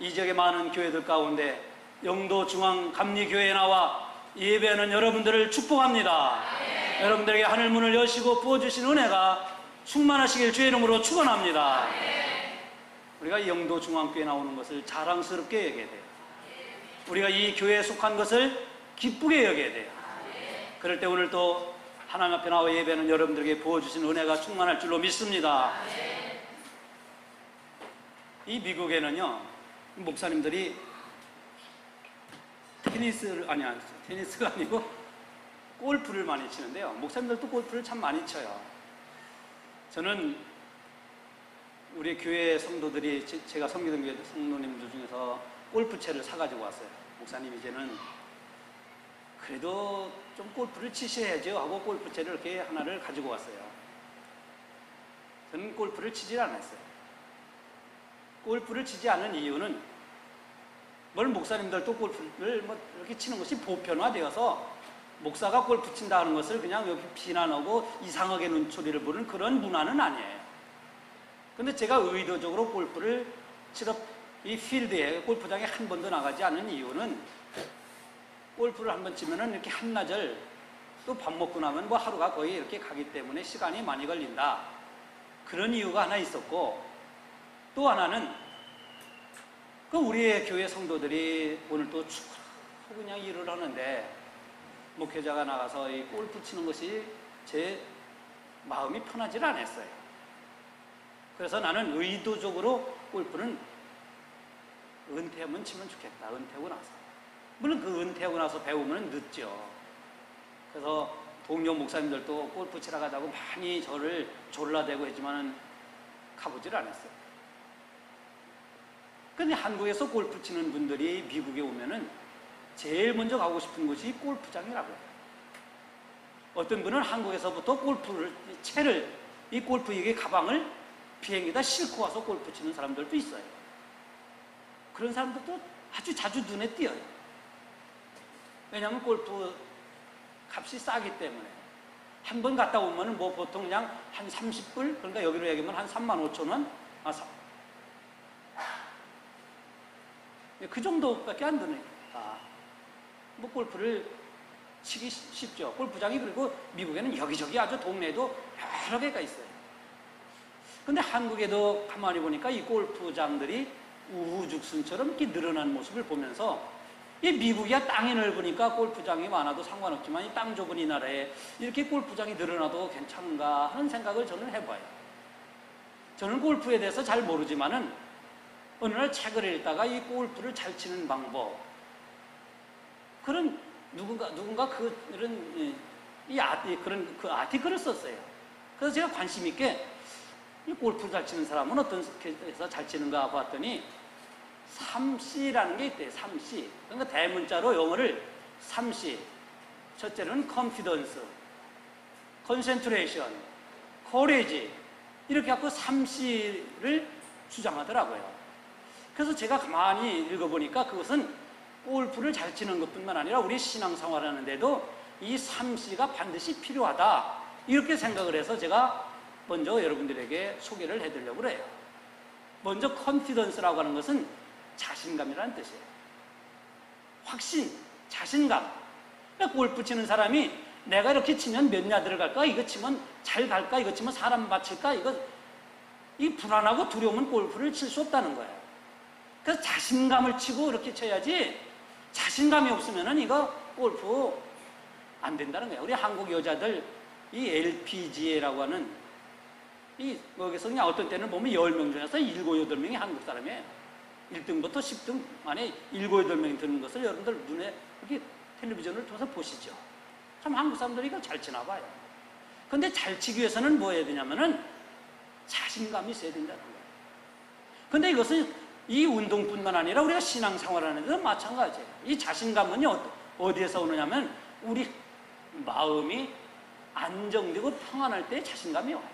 이 지역의 많은 교회들 가운데 영도중앙감리교회에 나와 예배하는 여러분들을 축복합니다. 여러분들에게 하늘 문을 여시고 부어주신 은혜가 충만하시길 주의 이름으로 축원합니다. 우리가 영도중앙교회에 나오는 것을 자랑스럽게 여겨야 돼요. 우리가 이 교회에 속한 것을 기쁘게 여겨야 돼요. 그럴 때 오늘 또 하나님 앞에 나와 예배하는 여러분들에게 부어주신 은혜가 충만할 줄로 믿습니다. 이 미국에는요, 목사님들이 테니스가 아니고 골프를 많이 치는데요. 목사님들도 골프를 참 많이 쳐요. 저는 우리 교회 성도들이, 제가 섬기던 교회 성도님들 중에서 골프채를 사가지고 왔어요. 목사님 이제는 그래도 좀 골프를 치셔야죠 하고 골프채를 이렇게 하나를 가지고 왔어요. 저는 골프를 치질 않았어요. 골프를 치지 않은 이유는 뭘 목사님들도 골프를 뭐 이렇게 치는 것이 보편화되어서 목사가 골프 친다 하는 것을 그냥 여기 비난하고 이상하게 눈초리를 보는 그런 문화는 아니에요. 근데 제가 의도적으로 골프를 치러 이 필드에 골프장에 한 번도 나가지 않은 이유는 골프를 한 번 치면은 이렇게 한나절 또 밥 먹고 나면 뭐 하루가 거의 이렇게 가기 때문에 시간이 많이 걸린다. 그런 이유가 하나 있었고, 또 하나는 그 우리의 교회 성도들이 오늘 또 축구로 그냥 일을 하는데 목회자가 나가서 이 골프 치는 것이 제 마음이 편하지 않았어요. 그래서 나는 의도적으로 골프는 은퇴하면 치면 좋겠다. 은퇴하고 나서. 물론 그 은퇴하고 나서 배우면 늦죠. 그래서 동료 목사님들도 골프 치러 가자고 많이 저를 졸라대고 했지만은 가보질 않았어요. 근데 한국에서 골프 치는 분들이 미국에 오면은 제일 먼저 가고 싶은 곳이 골프장이라고 해요. 어떤 분은 한국에서부터 이 골프 이게 가방을 비행기에다 싣고 와서 골프 치는 사람들도 있어요. 그런 사람들도 아주 자주 눈에 띄어요. 왜냐하면 골프 값이 싸기 때문에. 한 번 갔다 오면 뭐 보통 그냥 한 30불, 그러니까 여기로 얘기하면 한 35,000원? 그 정도밖에 안 드니까. 뭐 골프를 치기 쉽죠. 골프장이 그리고 미국에는 여기저기 아주 동네에도 여러 개가 있어요. 근데 한국에도 가만히 보니까 이 골프장들이 우후죽순처럼 이렇게 늘어난 모습을 보면서 이 미국이야 땅이 넓으니까 골프장이 많아도 상관없지만 이 땅 좁은 이 나라에 이렇게 골프장이 늘어나도 괜찮은가 하는 생각을 저는 해봐요. 저는 골프에 대해서 잘 모르지만은 어느 날 책을 읽다가 이 골프를 잘 치는 방법, 그런 누군가 그런 아티클을 썼어요. 그래서 제가 관심 있게 이 골프를 잘 치는 사람은 어떻게 해서 잘 치는가 봤더니 3C라는 게 있대요. 3C. 그러니까 대문자로 영어를 3C. 첫째는 confidence, concentration, courage. 이렇게 갖고 3C를 주장하더라고요. 그래서 제가 가만히 읽어보니까 그것은 골프를 잘 치는 것뿐만 아니라 우리 신앙생활 하는데도 이 3C가 반드시 필요하다. 이렇게 생각을 해서 제가 먼저 여러분들에게 소개를 해드리려고 그래요. 먼저 confidence라고 하는 것은 자신감이라는 뜻이에요. 확신, 자신감. 그러니까 골프 치는 사람이 내가 이렇게 치면 몇 야드를 갈까? 이거 치면 잘 갈까? 이거 치면 사람 맞힐까? 이 불안하고 두려우면 골프를 칠 수 없다는 거예요. 그래서 자신감을 치고 이렇게 쳐야지, 자신감이 없으면은 이거 골프 안 된다는 거예요. 우리 한국 여자들 이 LPGA라고 하는 여기서 그냥 어떤 때는 보면 10명 중에서 7, 8명이 한국 사람이에요. 1등부터 10등 안에 7, 8명이 드는 것을 여러분들 눈에 이렇게 텔레비전을 통해서 보시죠. 참 한국 사람들이 이걸 잘 치나 봐요. 근데 잘 치기 위해서는 뭐 해야 되냐면은 자신감이 있어야 된다는 거예요. 근데 이것은 이 운동뿐만 아니라 우리가 신앙생활 하는 데도 마찬가지예요. 이 자신감은요, 어디에서 오느냐면 우리 마음이 안정되고 평안할 때 자신감이 와요.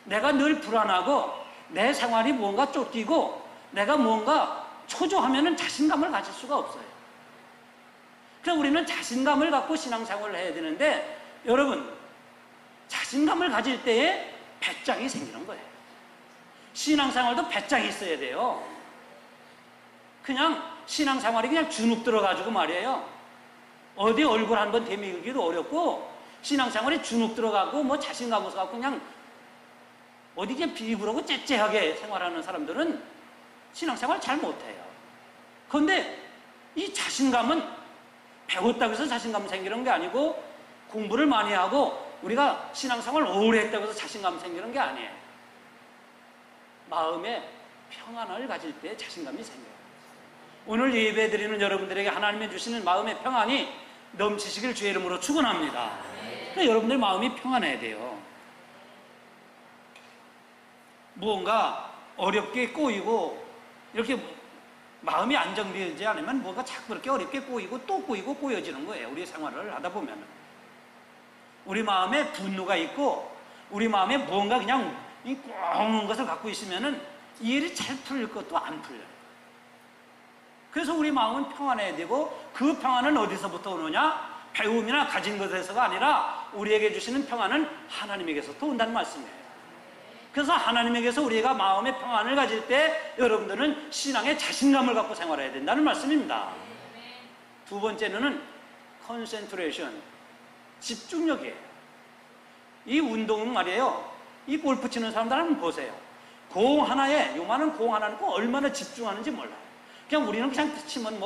내가 늘 불안하고 내 생활이 뭔가 쫓기고 내가 뭔가 초조하면은 자신감을 가질 수가 없어요. 그래서 우리는 자신감을 갖고 신앙생활을 해야 되는데, 여러분, 자신감을 가질 때에 배짱이 생기는 거예요. 신앙생활도 배짱이 있어야 돼요. 그냥 신앙생활이 그냥 주눅 들어가지고 말이에요. 어디 얼굴 한번 대미기도 어렵고 신앙생활이 주눅 들어가고 뭐 자신감 없어갖고 그냥 어디 그냥 비굴하고 째째하게 생활하는 사람들은 신앙생활 잘 못해요. 그런데 이 자신감은 배웠다고 해서 자신감 생기는 게 아니고 공부를 많이 하고 우리가 신앙생활 오래 했다고 해서 자신감 생기는 게 아니에요. 마음에 평안을 가질 때 자신감이 생겨요. 오늘 예배 드리는 여러분들에게 하나님이 주시는 마음의 평안이 넘치시길 주의 이름으로 축원합니다. 그러니까 여러분들 마음이 평안해야 돼요. 무언가 어렵게 꼬이고 이렇게 마음이 안정되지 않으면 뭔가 자꾸 그렇게 어렵게 꼬이고 또 꼬이고 꼬여지는 거예요. 우리 생활을 하다 보면 우리 마음에 분노가 있고 우리 마음에 무언가 그냥 꽁한 것을 갖고 있으면은 이 일이 잘 풀릴 것도 안 풀려요. 그래서 우리 마음은 평안해야 되고 그 평안은 어디서부터 오느냐? 배움이나 가진 것에서가 아니라 우리에게 주시는 평안은 하나님에게서부터 온다는 말씀이에요. 그래서 하나님에게서 우리가 마음의 평안을 가질 때 여러분들은 신앙의 자신감을 갖고 생활해야 된다는 말씀입니다. 두 번째는 concentration, 집중력이에요. 이 운동은 말이에요. 이 골프 치는 사람들 한번 보세요. 공 하나에, 요만한 공 하나는 얼마나 집중하는지 몰라요. 그냥 우리는 그냥 치면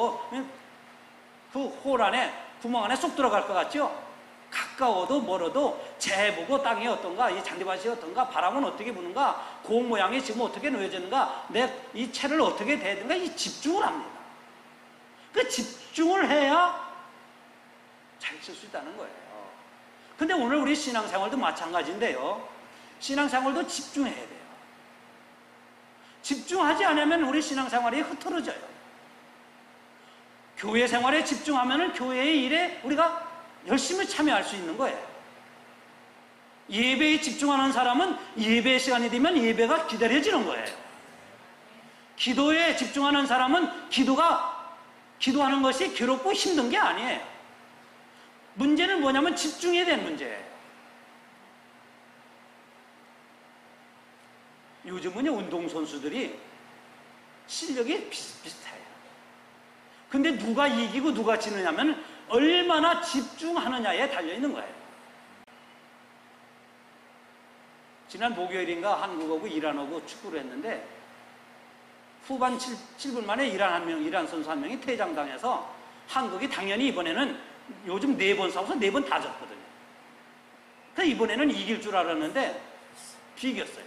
그 홀 안에, 구멍 안에 쏙 들어갈 것 같죠? 가까워도 멀어도 재 보고 땅이 어떤가, 이 잔디밭이 어떤가, 바람은 어떻게 부는가, 공 모양이 지금 어떻게 놓여지는가, 내 이 채를 어떻게 대든가, 이 집중을 합니다. 그 집중을 해야 잘 칠 수 있다는 거예요. 근데 오늘 우리 신앙생활도 마찬가지인데요. 신앙생활도 집중해야 돼요. 집중하지 않으면 우리 신앙생활이 흐트러져요. 교회 생활에 집중하면 교회의 일에 우리가 열심히 참여할 수 있는 거예요. 예배에 집중하는 사람은 예배 시간이 되면 예배가 기다려지는 거예요. 기도에 집중하는 사람은 기도하는 것이 괴롭고 힘든 게 아니에요. 문제는 뭐냐면 집중해야 되는 문제예요. 요즘은 운동선수들이 실력이 비슷비슷해요. 근데 누가 이기고 누가 지느냐면 얼마나 집중하느냐에 달려있는 거예요. 지난 목요일인가 한국하고 이란하고 축구를 했는데 후반 7분 만에 이란 선수 한 명이 퇴장당해서 한국이 당연히 이번에는 요즘 4번 싸워서 4번 다 졌거든요. 그래서 이번에는 이길 줄 알았는데 비겼어요.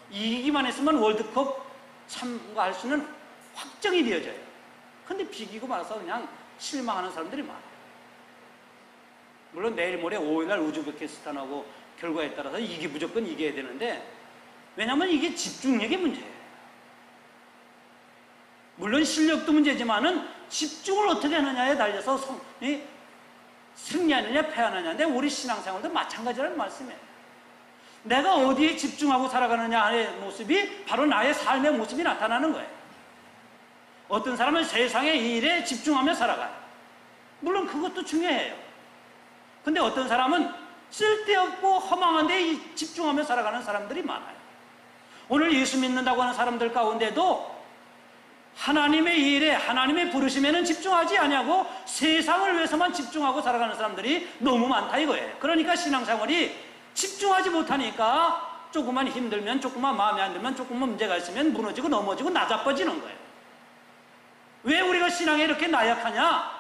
이기기만 했으면 월드컵 참가할 수는 확정이 되어져요. 근데 비기고 말아서 그냥 실망하는 사람들이 많아요. 물론 내일 모레 5일날 우즈베키스탄하고 결과에 따라서 무조건 이겨야 되는데 왜냐하면 이게 집중력의 문제예요. 물론 실력도 문제지만은 집중을 어떻게 하느냐에 달려서 승리하느냐 패하느냐인데 우리 신앙생활도 마찬가지라는 말씀이에요. 내가 어디에 집중하고 살아가느냐의 모습이 바로 나의 삶의 모습이 나타나는 거예요. 어떤 사람은 세상의 일에 집중하며 살아가요. 물론 그것도 중요해요. 근데 어떤 사람은 쓸데없고 허망한 데 집중하며 살아가는 사람들이 많아요. 오늘 예수 믿는다고 하는 사람들 가운데도 하나님의 일에 하나님의 부르심에는 집중하지 아니하고 세상을 위해서만 집중하고 살아가는 사람들이 너무 많다 이거예요. 그러니까 신앙생활이 집중하지 못하니까 조금만 힘들면, 조금만 마음에 안 들면, 조금만 문제가 있으면 무너지고 넘어지고 나자빠지는 거예요. 왜 우리가 신앙에 이렇게 나약하냐?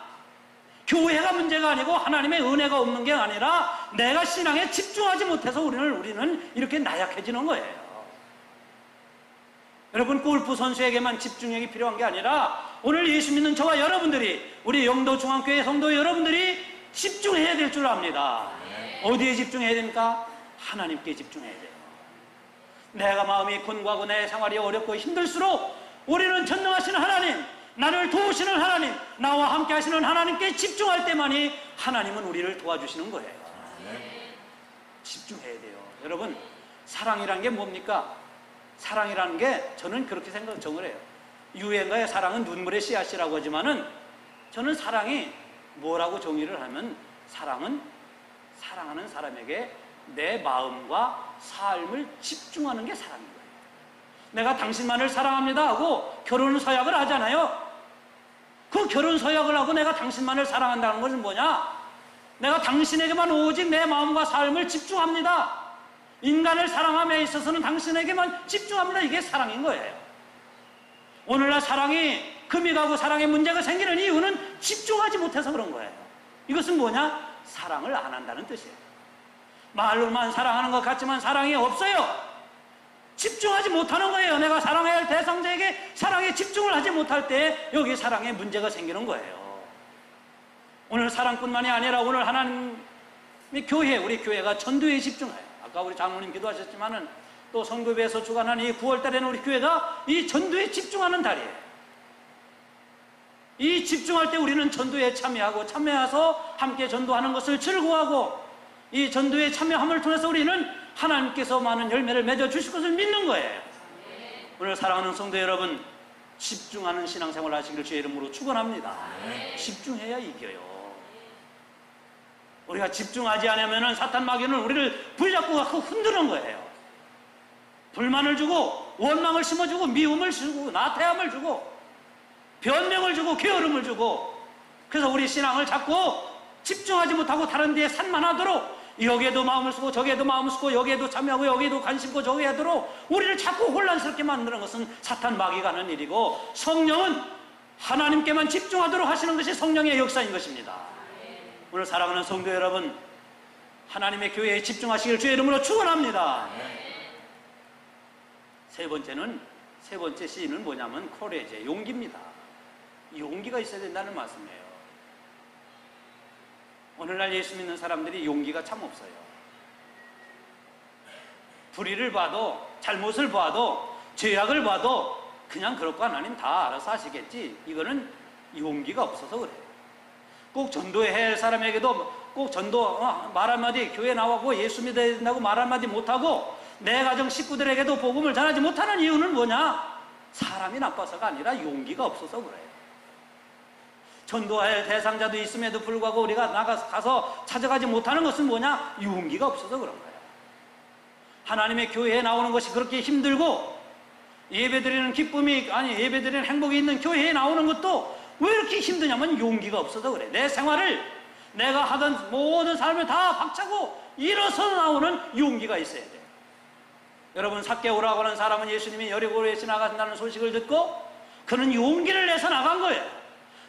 교회가 문제가 아니고 하나님의 은혜가 없는 게 아니라 내가 신앙에 집중하지 못해서 우리는 이렇게 나약해지는 거예요. 여러분, 골프 선수에게만 집중력이 필요한 게 아니라 오늘 예수 믿는 저와 여러분들이, 우리 영도 중앙교회 성도 여러분들이 집중해야 될 줄 압니다. 어디에 집중해야 됩니까? 하나님께 집중해야 돼요. 내가 마음이 곤고하고 내 생활이 어렵고 힘들수록 우리는 전능하신 하나님, 나를 도우시는 하나님, 나와 함께 하시는 하나님께 집중할 때만이 하나님은 우리를 도와주시는 거예요. 집중해야 돼요. 여러분, 사랑이란 게 뭡니까? 사랑이라는 게 저는 그렇게 정을 해요. 유행가의 사랑은 눈물의 씨앗이라고 하지만은 저는 사랑이 뭐라고 정의를 하면 사랑은 사랑하는 사람에게 내 마음과 삶을 집중하는 게 사랑인 거예요. 내가 당신만을 사랑합니다 하고 결혼 서약을 하잖아요. 그 결혼 서약을 하고 내가 당신만을 사랑한다는 것은 뭐냐? 내가 당신에게만 오직 내 마음과 삶을 집중합니다. 인간을 사랑함에 있어서는 당신에게만 집중합니다. 이게 사랑인 거예요. 오늘날 사랑이 금이 가고 사랑에 문제가 생기는 이유는 집중하지 못해서 그런 거예요. 이것은 뭐냐? 사랑을 안 한다는 뜻이에요. 말로만 사랑하는 것 같지만 사랑이 없어요. 집중하지 못하는 거예요. 내가 사랑해야 할 대상자에게 사랑에 집중을 하지 못할 때 여기 사랑에 문제가 생기는 거예요. 오늘 사랑뿐만이 아니라 오늘 하나님의 교회, 우리 교회가 전도에 집중해요. 아까 우리 장로님 기도하셨지만은 또 선교회에서 주관하는 이 9월달에는 우리 교회가 이 전도에 집중하는 달이에요. 이 집중할 때 우리는 전도에 참여해서 함께 전도하는 것을 즐거워하고 이 전도에 참여함을 통해서 우리는 하나님께서 많은 열매를 맺어 주실 것을 믿는 거예요. 오늘 사랑하는 성도 여러분, 집중하는 신앙생활 하시기를 주의 이름으로 축원합니다. 집중해야 이겨요. 우리가 집중하지 않으면 사탄 마귀는 우리를 붙잡고 갖고 흔드는 거예요. 불만을 주고 원망을 심어주고 미움을 주고 나태함을 주고 변명을 주고 게으름을 주고, 그래서 우리 신앙을 자꾸 집중하지 못하고 다른 데에 산만하도록 여기에도 마음을 쓰고 저기에도 마음을 쓰고 여기에도 참여하고 여기에도 관심 있고 저기에 하도록 우리를 자꾸 혼란스럽게 만드는 것은 사탄 마귀가 하는 일이고, 성령은 하나님께만 집중하도록 하시는 것이 성령의 역사인 것입니다. 오늘 사랑하는 성도 여러분, 하나님의 교회에 집중하시길 주의 이름으로 축원합니다. 세 번째 시인은 뭐냐면 코레제, 용기입니다. 용기가 있어야 된다는 말씀이에요. 오늘날 예수 믿는 사람들이 용기가 참 없어요. 불의를 봐도 잘못을 봐도 죄악을 봐도 그냥 그렇고 하나님 다 알아서 하시겠지, 이거는 용기가 없어서 그래요. 꼭 전도해야 할 사람에게도 꼭 전도 말 한마디, 교회 나와고 예수 믿어야 된다고 말 한마디 못하고 내 가정 식구들에게도 복음을 전하지 못하는 이유는 뭐냐? 사람이 나빠서가 아니라 용기가 없어서 그래요. 전도할 대상자도 있음에도 불구하고 우리가 가서 찾아가지 못하는 것은 뭐냐? 용기가 없어서 그런 거예요. 하나님의 교회에 나오는 것이 그렇게 힘들고 예배드리는 기쁨이 예배드리는 행복이 있는 교회에 나오는 것도 왜 이렇게 힘드냐면 용기가 없어서 그래. 내 생활을 내가 하던 모든 삶을 다 박차고 일어서 나오는 용기가 있어야 돼. 여러분, 삭개오라고 하는 사람은 예수님이 여리고에 지나간다는 소식을 듣고 그는 용기를 내서 나간 거예요.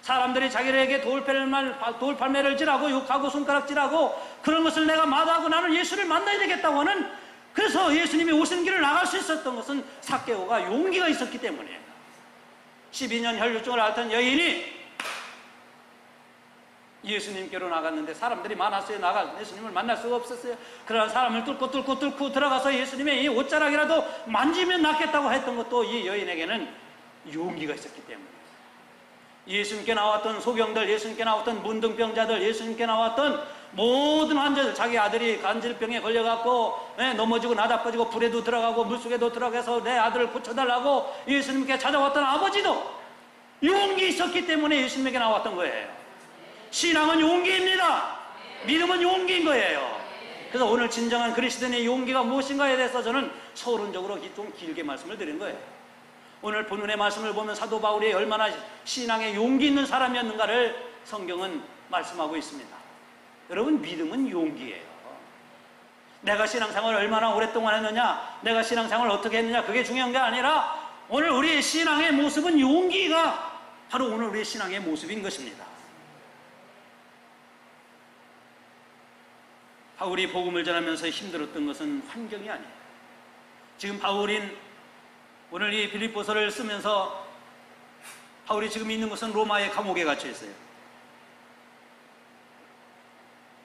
사람들이 자기에게 돌팔매를 질하고 욕하고 손가락질하고 그런 것을 내가 마다하고 나는 예수를 만나야 되겠다고 하는, 그래서 예수님이 오신 길을 나갈 수 있었던 것은 삭개오가 용기가 있었기 때문이에요. 12년 혈루증을 앓던 여인이 예수님께로 나갔는데 사람들이 많았어요. 예수님을 만날 수가 없었어요. 그러나 사람을 뚫고 들어가서 예수님의 이 옷자락이라도 만지면 낫겠다고 했던 것도 이 여인에게는 용기가 있었기 때문에, 예수님께 나왔던 소경들, 예수님께 나왔던 문둥병자들, 예수님께 나왔던 모든 환자들, 자기 아들이 간질병에 걸려갖고 넘어지고 나다빠지고 불에도 들어가고 물속에도 들어가서 내 아들을 고쳐달라고 예수님께 찾아왔던 아버지도 용기 있었기 때문에 예수님에게 나왔던 거예요. 신앙은 용기입니다. 믿음은 용기인 거예요. 그래서 오늘 진정한 그리스도인의 용기가 무엇인가에 대해서 저는 서론적으로 좀 길게 말씀을 드린 거예요. 오늘 본문의 말씀을 보면 사도 바울이 얼마나 신앙에 용기 있는 사람이었는가를 성경은 말씀하고 있습니다. 여러분, 믿음은 용기예요. 내가 신앙생활을 얼마나 오랫동안 했느냐, 내가 신앙생활을 어떻게 했느냐, 그게 중요한 게 아니라 오늘 우리의 신앙의 모습은 용기가 바로 오늘 우리의 신앙의 모습인 것입니다. 바울이 복음을 전하면서 힘들었던 것은 환경이 아니에요. 지금 바울인 오늘 이 빌립보서를 쓰면서 바울이 지금 있는 것은 로마의 감옥에 갇혀 있어요.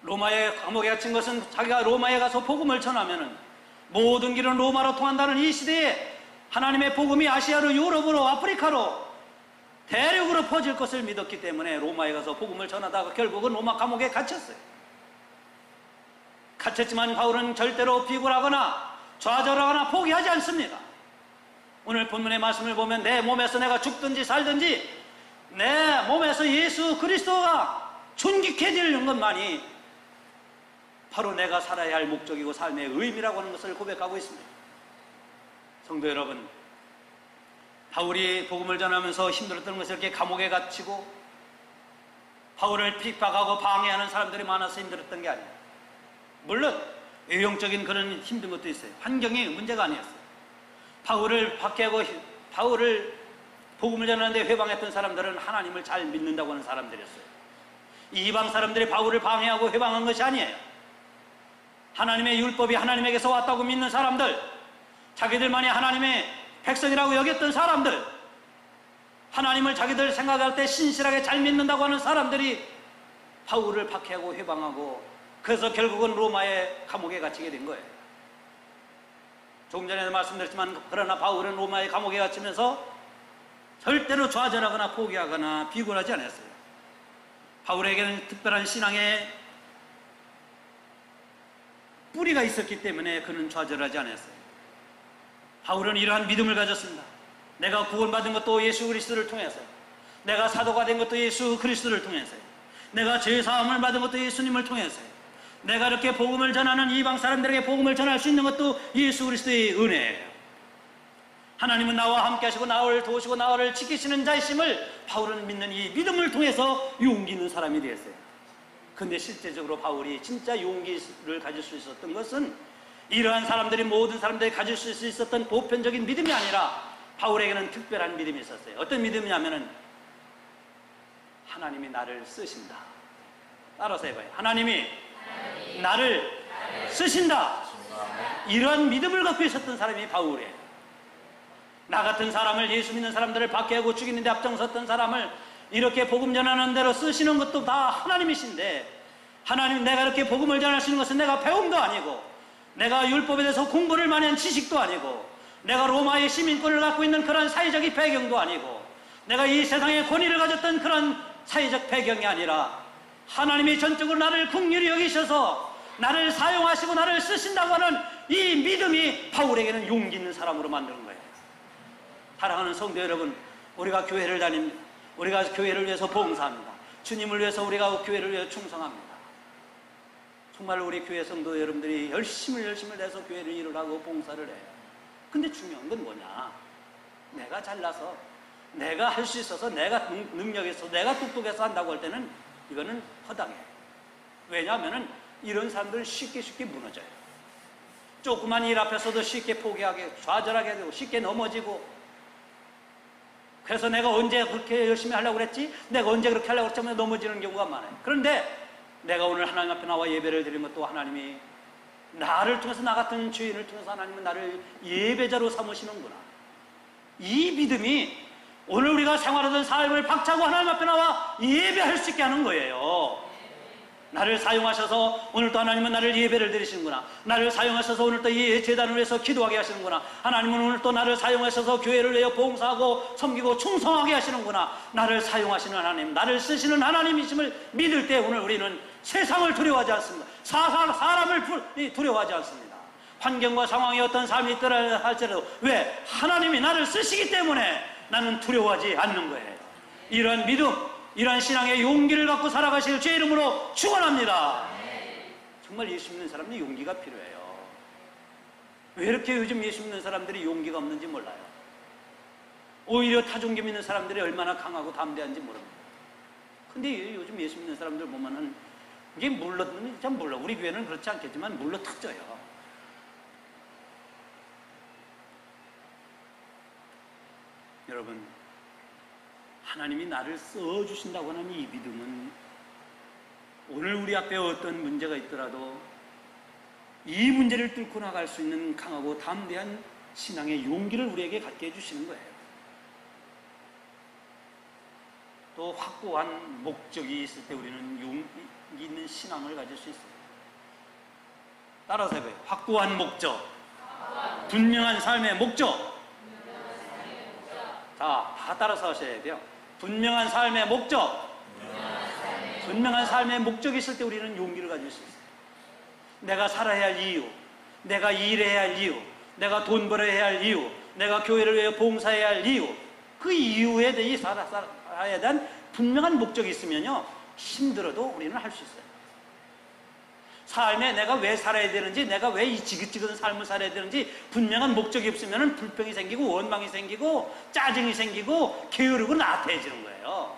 로마의 감옥에 갇힌 것은 자기가 로마에 가서 복음을 전하면은 모든 길은 로마로 통한다는 이 시대에 하나님의 복음이 아시아로, 유럽으로, 아프리카로 대륙으로 퍼질 것을 믿었기 때문에 로마에 가서 복음을 전하다가 결국은 로마 감옥에 갇혔어요. 갇혔지만 바울은 절대로 비굴하거나 좌절하거나 포기하지 않습니다. 오늘 본문의 말씀을 보면 내 몸에서 내가 죽든지 살든지 내 몸에서 예수 그리스도가 존귀해지는 것만이 바로 내가 살아야 할 목적이고 삶의 의미라고 하는 것을 고백하고 있습니다. 성도 여러분, 바울이 복음을 전하면서 힘들었던 것을 이렇게 감옥에 갇히고 바울을 핍박하고 방해하는 사람들이 많아서 힘들었던 게 아니에요. 물론 외형적인 그런 힘든 것도 있어요. 환경이 문제가 아니었어요. 바울을 박해하고 바울을 복음을 전하는데 회방했던 사람들은 하나님을 잘 믿는다고 하는 사람들이었어요. 이방 사람들이 바울을 방해하고 회방한 것이 아니에요. 하나님의 율법이 하나님에게서 왔다고 믿는 사람들, 자기들만이 하나님의 백성이라고 여겼던 사람들, 하나님을 자기들 생각할 때 신실하게 잘 믿는다고 하는 사람들이 바울을 박해하고 회방하고, 그래서 결국은 로마의 감옥에 갇히게 된 거예요. 조금 전에 말씀드렸지만, 그러나 바울은 로마의 감옥에 갇히면서 절대로 좌절하거나 포기하거나 비굴하지 않았어요. 바울에게는 특별한 신앙의 뿌리가 있었기 때문에 그는 좌절하지 않았어요. 바울은 이러한 믿음을 가졌습니다. 내가 구원받은 것도 예수 그리스도를 통해서요. 내가 사도가 된 것도 예수 그리스도를 통해서요. 내가 죄사함을 받은 것도 예수님을 통해서요. 내가 이렇게 복음을 전하는 이방 사람들에게 복음을 전할 수 있는 것도 예수 그리스도의 은혜예요. 하나님은 나와 함께 하시고 나를 도우시고 나를 지키시는 자이심을 바울은 믿는 이 믿음을 통해서 용기 있는 사람이 되었어요. 근데 실제적으로 바울이 진짜 용기를 가질 수 있었던 것은 이러한 사람들이, 모든 사람들이 가질 수 있었던 보편적인 믿음이 아니라 바울에게는 특별한 믿음이 있었어요. 어떤 믿음이냐면은 하나님이 나를 쓰신다. 따라서 해봐요. 하나님이 나를 쓰신다. 이러한 믿음을 갖고 있었던 사람이 바울이에요. 나 같은 사람을, 예수 믿는 사람들을 박해하고 죽이는 데 앞장섰던 사람을 이렇게 복음 전하는 대로 쓰시는 것도 다 하나님이신데, 하나님, 내가 이렇게 복음을 전할 수 있는 것은 내가 배움도 아니고, 내가 율법에 대해서 공부를 많이 한 지식도 아니고, 내가 로마의 시민권을 갖고 있는 그런 사회적 배경도 아니고, 내가 이 세상의 권위를 가졌던 그런 사회적 배경이 아니라 하나님이 전적으로 나를 긍휼히 여기셔서 나를 사용하시고 나를 쓰신다고 하는 이 믿음이 바울에게는 용기 있는 사람으로 만드는 거예요. 사랑하는 성도 여러분, 우리가 교회를 다닙니다. 우리가 교회를 위해서 봉사합니다. 주님을 위해서 우리가 교회를 위해서 충성합니다. 정말 우리 교회 성도 여러분들이 열심을 내서 교회를 일을 하고 봉사를 해요. 근데 중요한 건 뭐냐? 내가 잘나서, 내가 할 수 있어서, 내가 능력이 있어서, 내가 똑똑해서 한다고 할 때는 이거는 허당해요. 왜냐하면 이런 사람들은 쉽게 무너져요. 조그만 일 앞에서도 쉽게 포기하게, 좌절하게 되고, 쉽게 넘어지고. 그래서 내가 언제 그렇게 열심히 하려고 그랬지? 내가 언제 그렇게 하려고 그랬지? 하면 넘어지는 경우가 많아요. 그런데 내가 오늘 하나님 앞에 나와 예배를 드린 것도 하나님이 나를 통해서, 나 같은 죄인을 통해서 하나님은 나를 예배자로 삼으시는구나. 이 믿음이 오늘 우리가 생활하던 삶을 박차고 하나님 앞에 나와 예배할 수 있게 하는 거예요. 나를 사용하셔서 오늘도 하나님은 나를 예배를 드리시는구나. 나를 사용하셔서 오늘도 이 제단을 위해서 기도하게 하시는구나. 하나님은 오늘도 나를 사용하셔서 교회를 위해 봉사하고 섬기고 충성하게 하시는구나. 나를 사용하시는 하나님, 나를 쓰시는 하나님이심을 믿을 때 오늘 우리는 세상을 두려워하지 않습니다. 사람을 두려워하지 않습니다. 환경과 상황이 어떤 삶이 있더라 할지라도, 왜? 하나님이 나를 쓰시기 때문에 나는 두려워하지 않는 거예요. 이런 믿음, 이러한 신앙의 용기를 갖고 살아가실 주의 이름으로 축원합니다. 정말 예수 믿는 사람들이 용기가 필요해요. 왜 이렇게 요즘 예수 믿는 사람들이 용기가 없는지 몰라요. 오히려 타종교 믿는 사람들이 얼마나 강하고 담대한지 모릅니다. 근데 요즘 예수 믿는 사람들 보면은 이게 물론 참 몰라. 우리 교회는 그렇지 않겠지만 물론 탁져요. 여러분, 하나님이 나를 써주신다고 하는 이 믿음은 오늘 우리 앞에 어떤 문제가 있더라도 이 문제를 뚫고 나갈 수 있는 강하고 담대한 신앙의 용기를 우리에게 갖게 해주시는 거예요. 또 확고한 목적이 있을 때 우리는 용기 있는 신앙을 가질 수 있어요. 따라서 해봐요. 확고한 목적, 분명한 삶의 목적. 자, 다 따라서 하셔야 돼요. 분명한 삶의 목적. 분명한 삶의 목적이 있을 때 우리는 용기를 가질 수 있어요. 내가 살아야 할 이유, 내가 일해야 할 이유, 내가 돈 벌어야 할 이유, 내가 교회를 위해 봉사해야 할 이유, 그 이유에 대해 살아야 대한 분명한 목적이 있으면요, 힘들어도 우리는 할 수 있어요. 삶에 내가 왜 살아야 되는지, 내가 왜 이 지긋지긋한 삶을 살아야 되는지 분명한 목적이 없으면 불평이 생기고 원망이 생기고 짜증이 생기고 게으르고 나태해지는 거예요.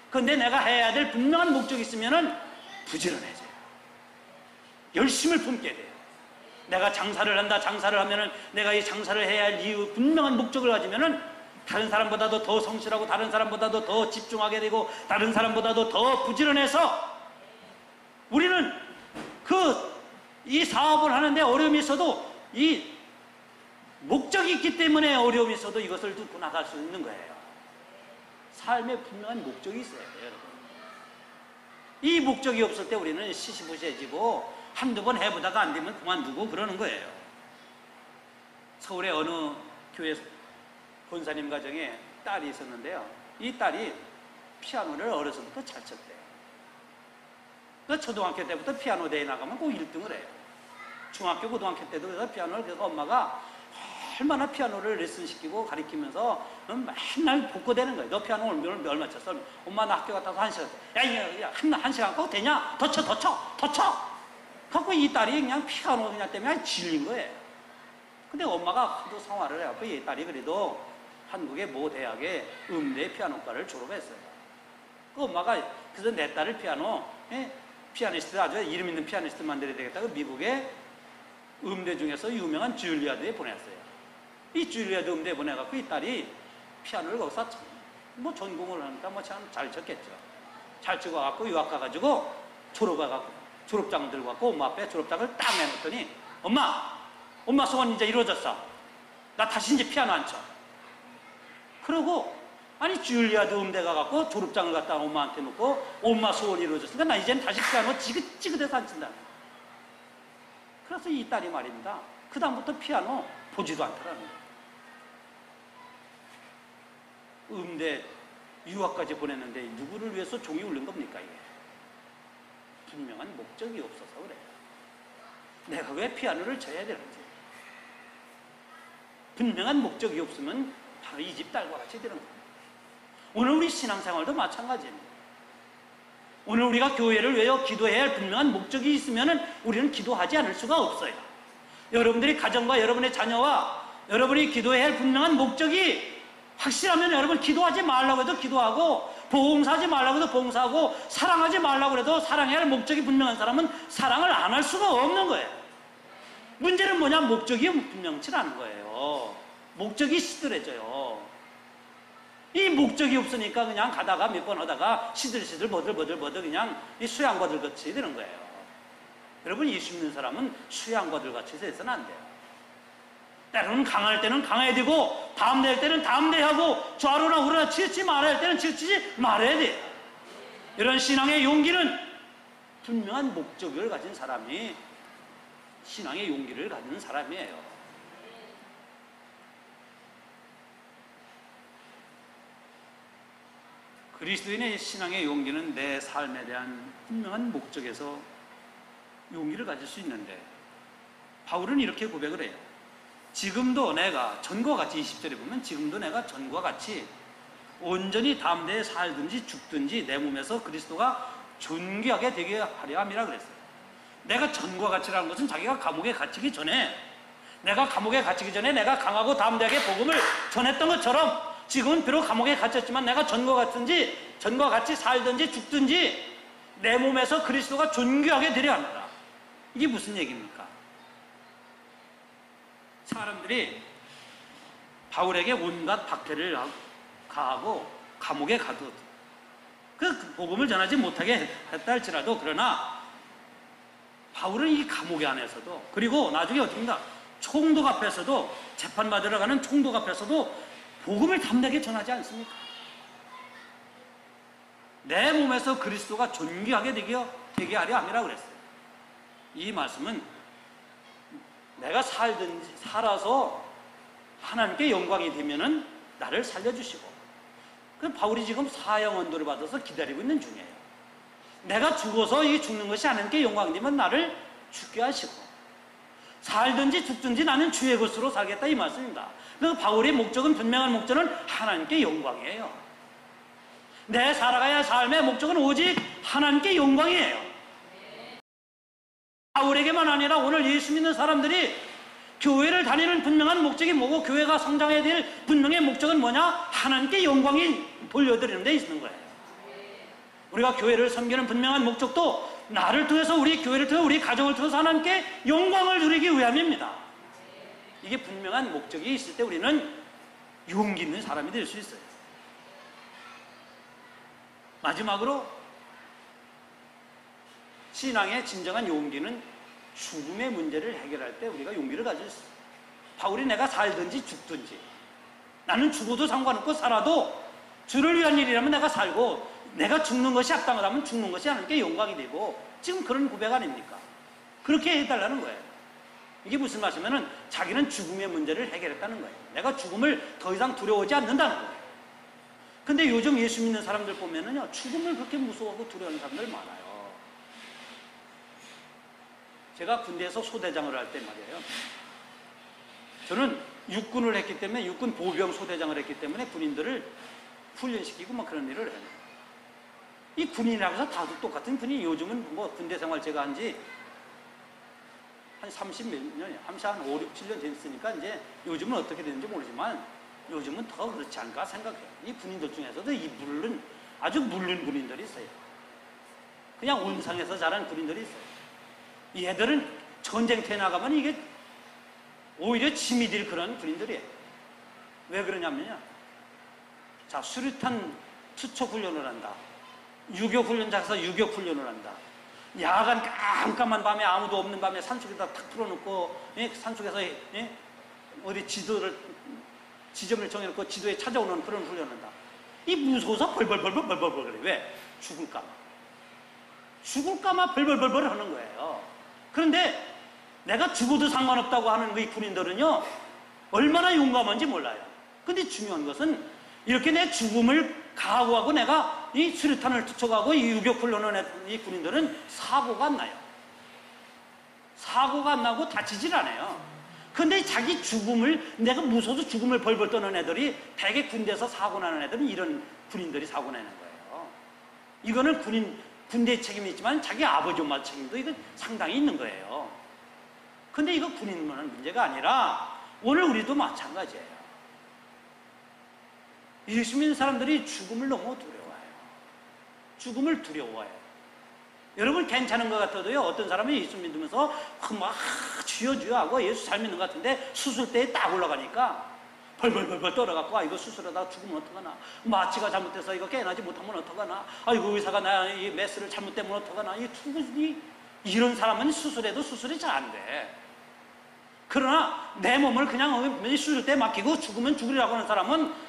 그런데 내가 해야 될 분명한 목적이 있으면 부지런해져요. 열심을 품게 돼요. 내가 장사를 한다. 장사를 하면은 내가 이 장사를 해야 할 이유, 분명한 목적을 가지면은 다른 사람보다도 더 성실하고 다른 사람보다도 더 집중하게 되고 다른 사람보다도 더 부지런해서 우리는 이 사업을 하는데 어려움이 있어도 이 목적이 있기 때문에 어려움이 있어도 이것을 뚫고 나갈 수 있는 거예요. 삶에 분명한 목적이 있어야 돼요, 여러분. 이 목적이 없을 때 우리는 시시부시해지고 한두 번 해보다가 안 되면 그만두고 그러는 거예요. 서울의 어느 교회 권사님 가정에 딸이 있었는데요. 이 딸이 피아노를 어려서부터 잘 쳤대요. 초등학교 때부터 피아노 대회 나가면 꼭 1등을 해요. 중학교, 고등학교 때도 그래서 피아노를, 그래서 엄마가 얼마나 피아노를 레슨 시키고 가르치면서 맨날 복고되는 거예요. 너 피아노 얼마 쳤어? 엄마 나 학교 갔다 와서 1시간. 야, 한 시간 꼭 되냐? 더 쳐! 갖고 이 딸이 그냥 피아노 그냥 때문에 질린 거예요. 근데 엄마가 하도 상화를 해갖고 이 딸이 그래도 한국의 모 대학의 음대 피아노과를 졸업했어요. 그 엄마가 그래서 내 딸을 피아니스트, 아주 이름 있는 피아니스트 만들어야 되겠다고 미국의 음대 중에서 유명한 줄리아드에 보냈어요. 이 줄리아드 음대에 보내갖고 이 딸이 피아노를 거기서 전공을 하니까 참 잘 쳤겠죠. 잘 치고갖고 유학 가가지고 졸업장 들고 갖고 엄마 앞에 졸업장을 딱 내놓더니 엄마 소원 이제 이루어졌어. 나 다시 이제 피아노 안 쳐. 그러고 아니 줄리아드 음대 가갖고 졸업장을 갖다 엄마한테 놓고 엄마 소원이 이루어졌으니까 나 이제는 다시 피아노 지긋지긋해서 안 친다. 그래서 이 딸이 말입니다. 그 다음부터 피아노 보지도 않더라는 거예요. 음대 유학까지 보냈는데 누구를 위해서 종이 울린 겁니까 이게? 분명한 목적이 없어서 그래요. 내가 왜 피아노를 쳐야 되는지 분명한 목적이 없으면 바로 이 집 딸과 같이 되는 거예요. 오늘 우리 신앙생활도 마찬가지입니다. 오늘 우리가 교회를 위하여 기도해야 할 분명한 목적이 있으면 우리는 기도하지 않을 수가 없어요. 여러분들이 가정과 여러분의 자녀와 여러분이 기도해야 할 분명한 목적이 확실하면 여러분 기도하지 말라고 해도 기도하고 봉사하지 말라고 해도 봉사하고 사랑하지 말라고 해도 사랑해야 할 목적이 분명한 사람은 사랑을 안 할 수가 없는 거예요. 문제는 뭐냐? 목적이 분명치 않은 거예요. 목적이 시들해져요. 이 목적이 없으니까 그냥 가다가 몇 번 하다가 시들시들 버들버들 그냥 이 수양과들 같이 되는 거예요. 여러분, 예수 믿는 사람은 수양과들 같이 돼서는 안 돼요. 때로는 강할 때는 강해야 되고 담대할 때는 담대하고 좌로나 우로나 치우치 말아야 할 때는 치우치지 말아야 돼요. 이런 신앙의 용기는 분명한 목적을 가진 사람이 신앙의 용기를 가지는 사람이에요. 그리스도인의 신앙의 용기는 내 삶에 대한 분명한 목적에서 용기를 가질 수 있는데 바울은 이렇게 고백을 해요. 지금도 내가 전과 같이 20절에 보면 지금도 내가 전과 같이 온전히 담대에 살든지 죽든지 내 몸에서 그리스도가 존귀하게 되게 하려 함이라 그랬어요. 내가 전과 같이라는 것은 자기가 감옥에 갇히기 전에 내가 감옥에 갇히기 전에 내가 강하고 담대하게 복음을 전했던 것처럼 지금은 비록 감옥에 갇혔지만 내가 전과 같이 살든지 죽든지 내 몸에서 그리스도가 존귀하게 되려 합니다. 이게 무슨 얘기입니까? 사람들이 바울에게 온갖 박해를 가하고 감옥에 가도 그 복음을 전하지 못하게 했다 할지라도 그러나 바울은 이 감옥 안에서도 그리고 나중에 어떻습니까? 총독 앞에서도 재판받으러 가는 총독 앞에서도 복음을 담대하게 전하지 않습니까? 내 몸에서 그리스도가 존귀하게 되게 하려 함이라 그랬어요. 이 말씀은 내가 살아서 하나님께 영광이 되면은 나를 살려주시고 그 바울이 지금 사형 언도를 받아서 기다리고 있는 중이에요. 내가 죽어서 이 죽는 것이 하나님께 영광이 되면 나를 죽게 하시고 살든지 죽든지 나는 주의 것으로 살겠다 이 말씀입니다. 그래서 바울의 목적은 분명한 목적은 하나님께 영광이에요. 내 살아가야 할 삶의 목적은 오직 하나님께 영광이에요. 바울에게만 아니라 오늘 예수 믿는 사람들이 교회를 다니는 분명한 목적이 뭐고 교회가 성장해야 될 분명한 목적은 뭐냐? 하나님께 영광이 돌려드리는 데 있는 거예요. 우리가 교회를 섬기는 분명한 목적도 나를 통해서, 우리 교회를 통해서, 우리 가정을 통해서 하나님께 영광을 누리기 위함입니다. 이게 분명한 목적이 있을 때 우리는 용기 있는 사람이 될 수 있어요. 마지막으로 신앙의 진정한 용기는 죽음의 문제를 해결할 때 우리가 용기를 가질 수 있어요. 바울이 내가 살든지 죽든지, 나는 죽어도 상관없고 살아도 주를 위한 일이라면 내가 살고, 내가 죽는 것이 합당하다면 죽는 것이 하나님께 영광이 되고, 지금 그런 고백 아닙니까? 그렇게 해달라는 거예요. 이게 무슨 말이냐면 자기는 죽음의 문제를 해결했다는 거예요. 내가 죽음을 더 이상 두려워하지 않는다는 거예요. 근데 요즘 예수 믿는 사람들 보면은요, 죽음을 그렇게 무서워하고 두려워하는 사람들 많아요. 제가 군대에서 소대장을 할 때 말이에요, 저는 육군을 했기 때문에, 육군 보병 소대장을 했기 때문에 군인들을 훈련시키고 막 그런 일을 해요. 이 군인이라고 해서 다들 똑같은 군인, 요즘은 뭐 군대 생활 제가 한 지 한 30 몇 년이에요. 한 5, 6, 7년 됐으니까 이제 요즘은 어떻게 되는지 모르지만 요즘은 더 그렇지 않을까 생각해요. 이 군인들 중에서도 이 물른, 아주 물른 군인들이 있어요. 그냥 온상에서 자란 군인들이 있어요. 이 애들은 전쟁터에 나가면 이게 오히려 짐이 될 그런 군인들이에요. 왜 그러냐면요, 자, 수류탄 투척 훈련을 한다. 유격 훈련장에서 유격 훈련을 한다. 야간 깜깜한 밤에, 아무도 없는 밤에 산속에다 탁 풀어놓고, 산속에서 어디 지점을 정해놓고 지도에 찾아오는 그런 훈련을 한다. 이 무서워서 벌벌벌벌 그래. 왜? 죽을까봐. 죽을까봐 벌벌벌벌 하는 거예요. 그런데 내가 죽어도 상관없다고 하는 이 군인들은요, 얼마나 용감한지 몰라요. 근데 중요한 것은 이렇게 내 죽음을 각오하고 내가 이 수류탄을 투척하고 이 유격훈련을 했던 이 군인들은 사고가 안 나요. 사고가 안 나고 다치질 않아요. 근데 자기 죽음을, 내가 무서워서 죽음을 벌벌 떠는 애들이, 대개 군대에서 사고 나는 애들은 이런 군인들이 사고 내는 거예요. 이거는 군대의 책임이 있지만 자기 아버지 엄마 책임도 이거 상당히 있는 거예요. 근데 이거 군인만 문제가 아니라 오늘 우리도 마찬가지예요. 예수 믿는 사람들이 죽음을 너무 두려워해요. 죽음을 두려워해요. 여러분 괜찮은 것 같아도요, 어떤 사람은 예수 믿으면서 막 주여 하고 예수 잘 믿는 것 같은데 수술대에 딱 올라가니까 벌벌벌벌 떨어갖고, 아, 이거 수술하다가 죽으면 어떡하나, 마취가 잘못돼서 이거 깨어나지 못하면 어떡하나, 아이고 의사가 나 이 메스를 잘못되면 어떡하나, 이런 사람은 수술해도 수술이 잘 안 돼. 그러나 내 몸을 그냥 수술대에 맡기고 죽으면 죽으리라고 하는 사람은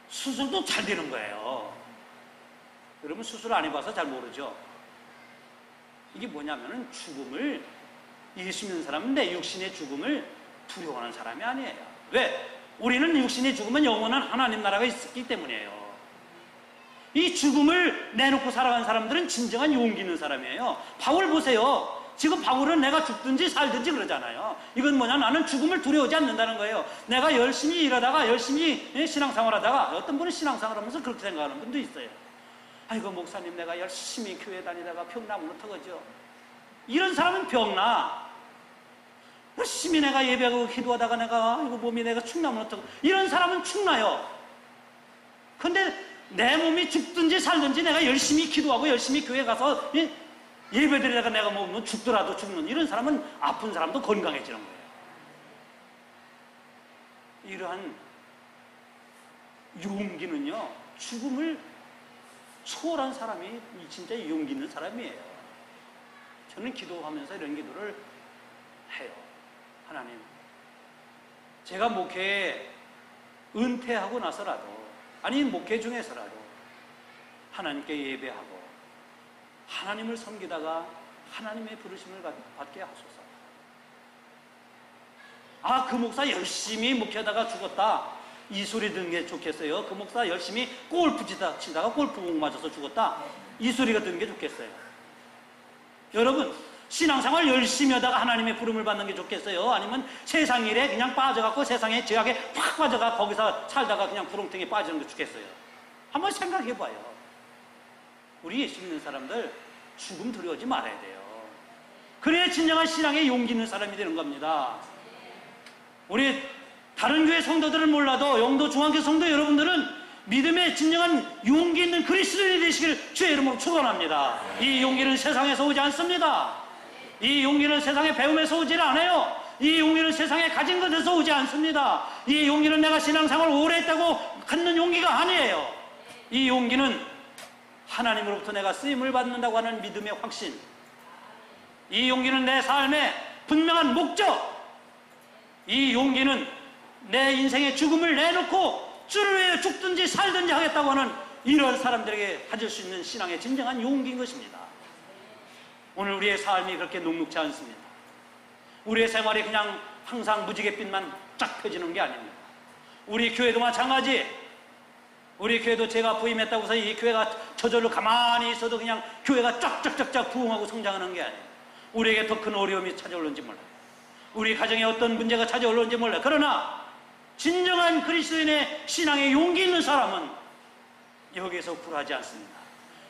수술도 잘 되는 거예요. 여러분 수술 안 해봐서 잘 모르죠. 이게 뭐냐면은 죽음을, 예수 믿는 사람은 내 육신의 죽음을 두려워하는 사람이 아니에요. 왜? 우리는 육신의 죽음은 영원한 하나님 나라가 있기 때문이에요. 이 죽음을 내놓고 살아가는 사람들은 진정한 용기 있는 사람이에요. 바울 보세요. 지금 바울은 내가 죽든지 살든지 그러잖아요. 이건 뭐냐, 나는 죽음을 두려워하지 않는다는 거예요. 내가 열심히 일하다가, 열심히 신앙생활 하다가, 어떤 분은 신앙생활 하면서 그렇게 생각하는 분도 있어요. 아이고 목사님, 내가 열심히 교회 다니다가 병나면 어떡하죠? 이런 사람은 병나. 열심히 내가 예배하고 기도하다가 내가 이거 몸이 내가 축나면 어떡하, 이런 사람은 축나요. 근데 내 몸이 죽든지 살든지 내가 열심히 기도하고 열심히 교회 가서 예배드리다가 내가 뭐 죽더라도 죽는, 이런 사람은 아픈 사람도 건강해지는 거예요. 이러한 용기는요, 죽음을 초월한 사람이 진짜 용기 있는 사람이에요. 저는 기도하면서 이런 기도를 해요. 하나님, 제가 목회에 은퇴하고 나서라도, 아니 목회 중에서라도 하나님께 예배하고 하나님을 섬기다가 하나님의 부르심을 받게 하소서. 아, 그 목사 열심히 목회하다가 죽었다, 이 소리 듣는 게 좋겠어요? 그 목사 열심히 골프 치다가 골프공 맞아서 죽었다, 이 소리가 듣는 게 좋겠어요? 여러분, 신앙생활 열심히 하다가 하나님의 부름을 받는 게 좋겠어요? 아니면 세상 일에 그냥 빠져갖고 세상의 죄악에 팍 빠져가 거기서 살다가 그냥 구렁텅이에 빠지는 게 좋겠어요? 한번 생각해봐요. 우리 예수 믿는 사람들 죽음 두려워하지 말아야 돼요. 그래야 진정한 신앙에 용기 있는 사람이 되는 겁니다. 우리 다른 교회 성도들은 몰라도 영도 중앙교 성도 여러분들은 믿음의 진정한 용기 있는 그리스도인이 되시기를 주의 이름으로 축원합니다. 이 용기는 세상에서 오지 않습니다. 이 용기는 세상의 배움에서 오질 않아요. 이 용기는 세상에 가진 것에서 오지 않습니다. 이 용기는 내가 신앙생활을 오래 했다고 갖는 용기가 아니에요. 이 용기는 하나님으로부터 내가 쓰임을 받는다고 하는 믿음의 확신. 이 용기는 내 삶의 분명한 목적. 이 용기는 내 인생의 죽음을 내놓고 주를 위해 죽든지 살든지 하겠다고 하는 이런 사람들에게 가질 수 있는 신앙의 진정한 용기인 것입니다. 오늘 우리의 삶이 그렇게 녹록지 않습니다. 우리의 생활이 그냥 항상 무지갯빛만 쫙 펴지는 게 아닙니다. 우리 교회도 마찬가지. 우리 교회도 제가 부임했다고 해서 이 교회가 저절로 가만히 있어도 그냥 교회가 쫙쫙쫙쫙 부흥하고 성장하는 게 아니에요. 우리에게 더 큰 어려움이 찾아올는지 몰라요. 우리 가정에 어떤 문제가 찾아올는지 몰라요. 그러나 진정한 그리스도인의 신앙에 용기 있는 사람은 여기에서 굴하지 않습니다.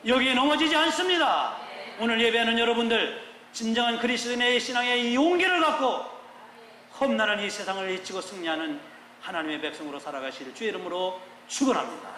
여기에 넘어지지 않습니다. 오늘 예배하는 여러분들, 진정한 그리스도인의 신앙의 용기를 갖고 험난한 이 세상을 헤치고 승리하는 하나님의 백성으로 살아가시를 주의 이름으로 축원합니다.